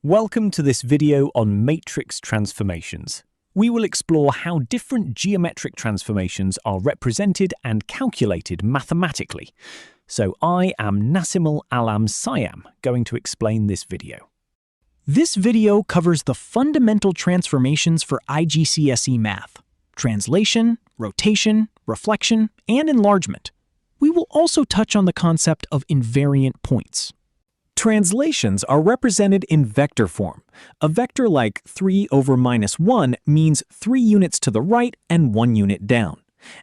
Welcome to this video on matrix transformations. We will explore how different geometric transformations are represented and calculated mathematically. So I am Nasimul Alam Siam, going to explain this video. This video covers the fundamental transformations for IGCSE math: translation, rotation, reflection, and enlargement. We will also touch on the concept of invariant points. Translations are represented in vector form. A vector like 3 over minus 1 means 3 units to the right and 1 unit down.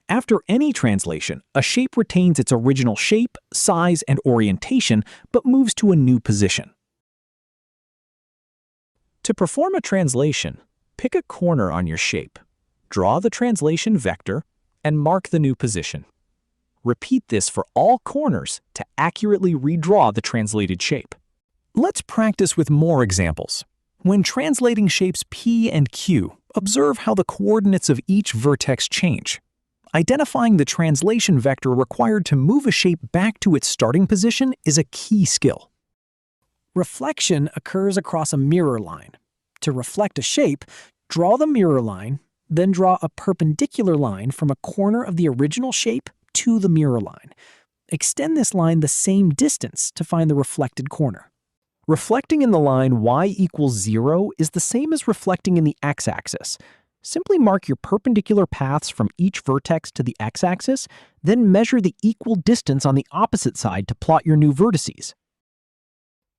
After any translation, a shape retains its original shape, size, and orientation, but moves to a new position. To perform a translation, pick a corner on your shape, draw the translation vector, and mark the new position. Repeat this for all corners to accurately redraw the translated shape. Let's practice with more examples. When translating shapes P and Q, observe how the coordinates of each vertex change. Identifying the translation vector required to move a shape back to its starting position is a key skill. Reflection occurs across a mirror line. To reflect a shape, draw the mirror line, then draw a perpendicular line from a corner of the original shape to the mirror line. Extend this line the same distance to find the reflected corner. Reflecting in the line y equals 0 is the same as reflecting in the x-axis. Simply mark your perpendicular paths from each vertex to the x-axis, then measure the equal distance on the opposite side to plot your new vertices.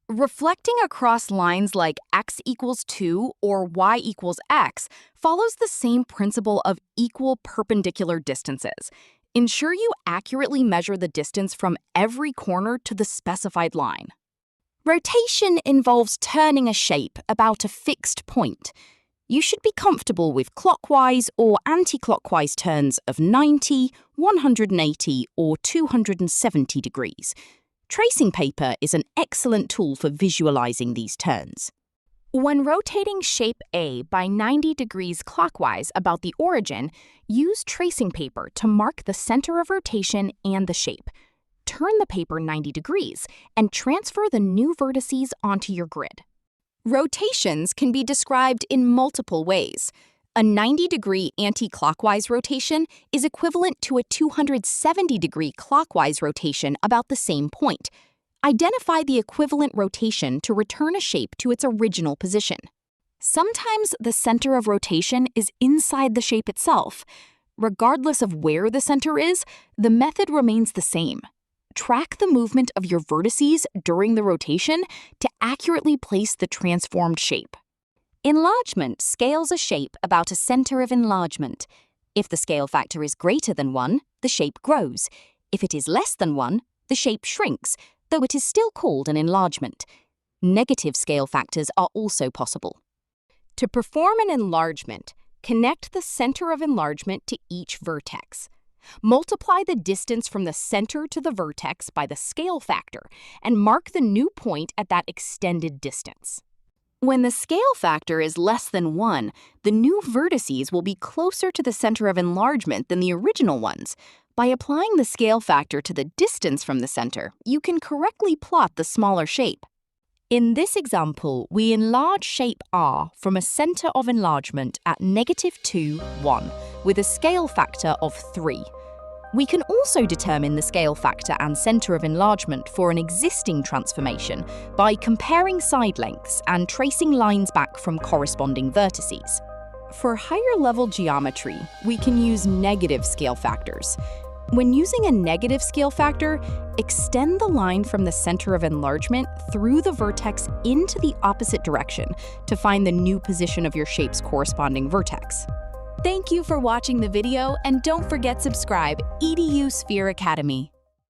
Reflecting across lines like x equals 2 or y equals x follows the same principle of equal perpendicular distances. Ensure you accurately measure the distance from every corner to the specified line. Rotation involves turning a shape about a fixed point. You should be comfortable with clockwise or anti-clockwise turns of 90, 180, or 270 degrees. Tracing paper is an excellent tool for visualizing these turns. When rotating shape A by 90 degrees clockwise about the origin, use tracing paper to mark the center of rotation and the shape. Turn the paper 90 degrees and transfer the new vertices onto your grid. Rotations can be described in multiple ways. A 90-degree anti-clockwise rotation is equivalent to a 270-degree clockwise rotation about the same point. Identify the equivalent rotation to return a shape to its original position. Sometimes the center of rotation is inside the shape itself. Regardless of where the center is, the method remains the same. Track the movement of your vertices during the rotation to accurately place the transformed shape. Enlargement scales a shape about a center of enlargement. If the scale factor is greater than 1, the shape grows. If it is less than 1, the shape shrinks, though it is still called an enlargement. Negative scale factors are also possible. To perform an enlargement, connect the center of enlargement to each vertex. Multiply the distance from the center to the vertex by the scale factor and mark the new point at that extended distance. When the scale factor is less than 1, the new vertices will be closer to the center of enlargement than the original ones. By applying the scale factor to the distance from the center, you can correctly plot the smaller shape. In this example, we enlarge shape R from a center of enlargement at -2, 1, with a scale factor of 3. We can also determine the scale factor and center of enlargement for an existing transformation by comparing side lengths and tracing lines back from corresponding vertices. For higher-level geometry, we can use negative scale factors. When using a negative scale factor, extend the line from the center of enlargement through the vertex into the opposite direction to find the new position of your shape's corresponding vertex. Thank you for watching the video, and don't forget to subscribe. Edu-Sphere Academy.